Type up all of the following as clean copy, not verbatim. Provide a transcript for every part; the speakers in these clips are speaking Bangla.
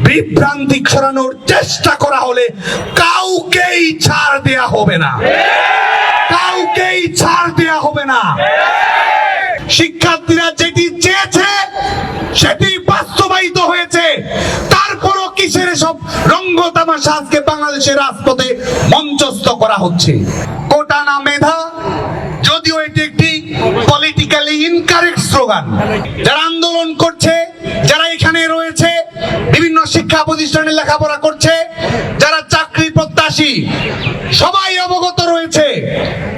বিভ্রান্তি ছড়ানোর চেষ্টা করা হলে কাউকেই ছাড় দেয়া হবে না, কাউকেই ছাড় দেয়া হবে না। শিক্ষার্থীরা যেটি চেয়েছে সেটি বাস্তবায়িত হয়েছে, তারপরও কিসের সব রঙ্গ তামাশা আজকে বাংলাদেশের রাজপথে মঞ্চস্থ করা হচ্ছে। কোটা না মেধা, যদিও এটি একটি পলিটিক্যালি ইনকারেক্ট স্লোগান। যারা আন্দোলন করছে, যারা এখানে রয়েছে, বিভিন্ন শিক্ষা প্রতিষ্ঠানে লেখাপড়া করছে, যারা চাকরি প্রত্যাশী, সবাই অবগত রয়েছে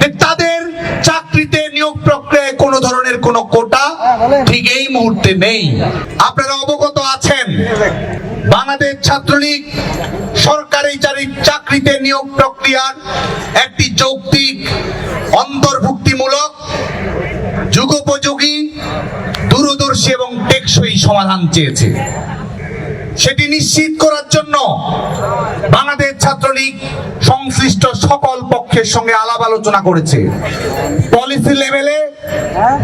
যে তাদের চাকরিতে নিয়োগ প্রক্রিয়ায় কোনো ধরনের কোনো কোটা ঠিক এই মুহূর্তে নেই। আপনারা অবগত আছেন বাংলাদেশ ছাত্রলীগ সরকারি চাকরিতে নিয়োগ প্রক্রিয়ার একটি যৌক্তিক, অন্তর্ভুক্তিমূলক, যুগোপযোগী, দূরদর্শী এবং টেকসই সমাধান চেয়েছে। সেটি নিশ্চিত করার জন্য বাংলাদেশ ছাত্রলীগ সংশ্লিষ্ট সকল পক্ষের সঙ্গে আলাপ আলোচনা করেছে, পলিসি লেভেলে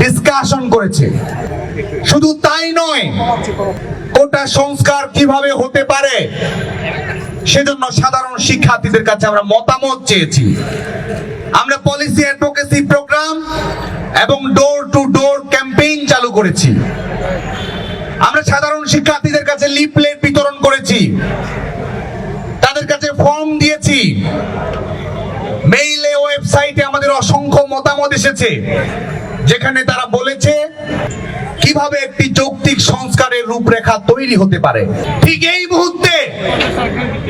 ডিসকাশন করেছে। শুধু তাই নয়, কোটা সংস্কার কিভাবে হতে পারে সেজন্য সাধারণ শিক্ষার্থীদের কাছে আমরা মতামত চেয়েছি। আমরা পলিসি অ্যাডভোকেসি প্রোগ্রাম এবং ডোর টু ডোর ক্যাম্পেইন চালু করেছি। আমরা সাধারণ শিক্ষার্থীদের কাছে লিফলেট বিতরণ করেছি, তাদের কাছে ফর্ম দিয়েছি, মেইলে, ওয়েবসাইটে আমাদের অসংখ্য মতামত এসেছে, যেখানে তারা বলেছে কিভাবে একটি যৌক্তিক সংস্কারের রূপরেখা তৈরি হতে পারে। ঠিক এই মুহূর্তে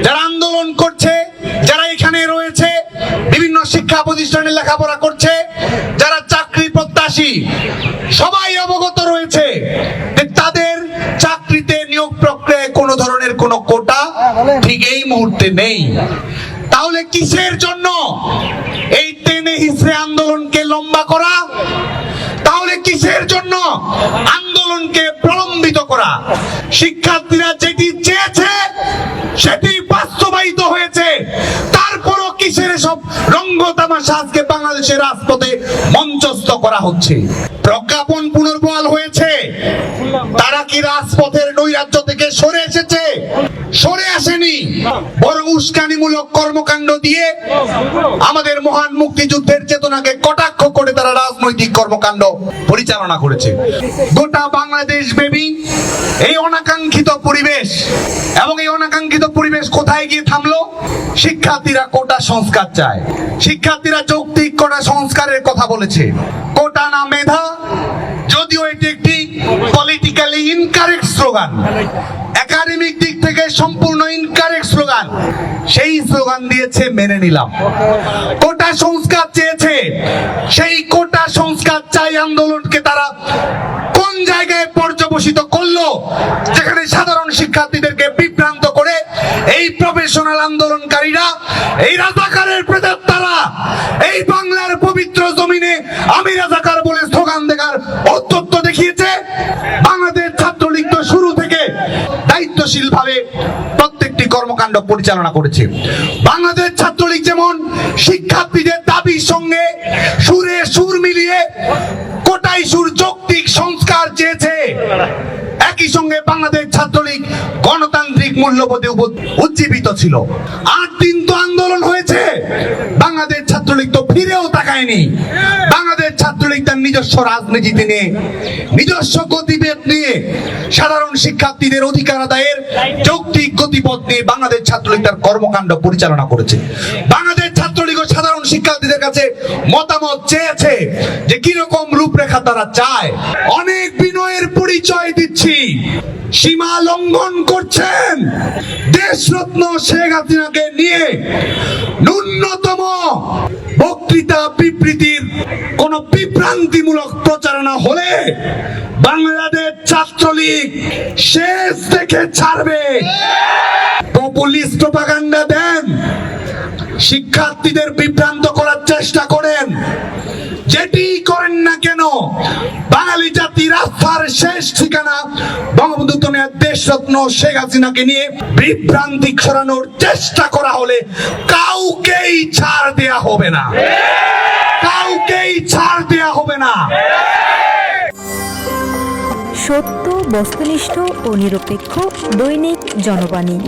যারা আন্দোলন করছে, যারা এখানে রয়েছে, বিভিন্ন শিক্ষা প্রতিষ্ঠানে লেখাপড়া করছে, যারা চাকরি প্রত্যাশী, সবাই অবগত রয়েছে যে তাদের চাকরিতে নিয়োগ প্রক্রিয়ায় কোনো ধরনের কোনো কোটা ঠিক এই মুহূর্তে নেই। তাহলে কিসের জন্য এই টেনে হিসড়ে আন্দোলনকে লম্বা করা? তাহলে কিসের জন্য আন্দোলনকে প্রলম্বিত করা? শিক্ষার্থীরা যেটি চেয়েছে সেটি বাস্তবায়িত হয়েছে, তারপরও কিসের সব রঙ্গ তামাশা আজকে বাংলাদেশের রাজপথে মঞ্চস্থ করা হচ্ছে। প্রজ্ঞাপন পুনর্বহাল হয়েছে, তারা কি রাজপথের নৈরাজ্য থেকে সরে এসেছে? সরে আসেনি, বরং উস্কানিমূলক কর্মকাণ্ড দিয়ে আমাদের মহান মুক্তিযুদ্ধের চেতনাকে কটাক্ষ করে তারা রাজনৈতিক কর্মকাণ্ড পরিচালনা করেছে। গোটা বাংলাদেশ ব্যাপী এই অনাকাঙ্ক্ষিত পরিবেশ, এবং এই অনাকাঙ্ক্ষিত পরিবেশ কোথায় গিয়ে থামলো? শিক্ষার্থীরা কোটা সংস্কার চায়, শিক্ষার্থীরা যৌক্তিক কোটা সংস্কারের কথা বলেছে। কোটা না মেধা, যদিও এটি একটি পলিটিক্যালি ইনকারেক্ট স্লোগান, একাডেমিক দিক থেকে সম্পূর্ণ ইনকারেক্ট স্লোগান, সেই স্লোগান দিয়েছে, মেনে নিলাম। কোটা সংস্কার চেয়েছে, সেই কোটা সংস্কার চাই আন্দোলনকে তারা কোন জায়গায় পর্যবসিত করলো, যেখানে সাধারণ শিক্ষার্থীদেরকে বিভ্রান্ত করে এই প্রফেশনাল আন্দোলনকারীরা, এই রাজাকারের প্রেতাত্মারা এই বাংলার পবিত্র জমিনে আমি রাজাকার বলে স্লোগান দেখার অত্যত্ব দেখিয়েছে। বাংলাদেশ ছাত্রলীগ তো শুরু থেকে দায়িত্বশীল ভাবে প্রত্যেকটি কর্মকাণ্ড পরিচালনা করেছে। বাংলাদেশ ছাত্রলীগ যেমন শিক্ষার্থীদের দাবির সঙ্গে সুরে সুর মিলিয়ে কোটায় সুর যৌক্তিক সংস্কার চেয়েছে, একই সঙ্গে বাংলাদেশ ছাত্রলীগ গণতান্ত্রিক মূল্যবোধে উজ্জীবিত ছিল। 8 দিন তো আন্দোলন হয়েছে, বাংলাদেশ ছাত্রলীগ তো ফিরেও তাকায়নি। বাংলাদেশ ছাত্রলীগ তার নিজস্ব রাজনীতিতে নিয়ে, নিজস্ব গতিবেগ নিয়ে, সাধারণ শিক্ষার্থীদের অধিকার আদায়ের যৌক্তিক গতিপথ নিয়ে বাংলাদেশ ছাত্রলীগ তার কর্মকাণ্ড পরিচালনা করেছে। বাংলাদেশ ছাত্রলীগ ও সাধারণ শিক্ষার্থীদের কাছে মতামত চেয়েছে যে কিরকম রূপরেখা তারা চায়। অনেক বিনয়ের পরিচয় দিচ্ছি, সীমা লঙ্ঘন করছেন। দেশরত্ন শেখ হাসিনাকে নিয়ে ন্যূনতম বক্তৃতা বিবৃতির কোন বিভ্রান্তিমূলক প্রচারণা হলে বাংলাদেশ ছাত্রলীগ শেষ দেখে ছাড়বে। পপুলিস্ট প্রপাগান্ডা দেন, শিক্ষার্থীদের বিভ্রান্ত করার চেষ্টা করেন, যেটি করেন না কেন, বাঙালি জাতির আস্থার শেষ ঠিকানা বঙ্গবন্ধু দেশরত্ন শেখ হাসিনাকে নিয়ে বিভ্রান্তি ছড়ানোর চেষ্টা করা হলে কাউকেই ছাড় দেয়া হবে না, কাউকেই ছাড় দেয়া হবে না। সত্য, বস্তুনিষ্ঠ ও নিরপেক্ষ দৈনিক জনবাণী।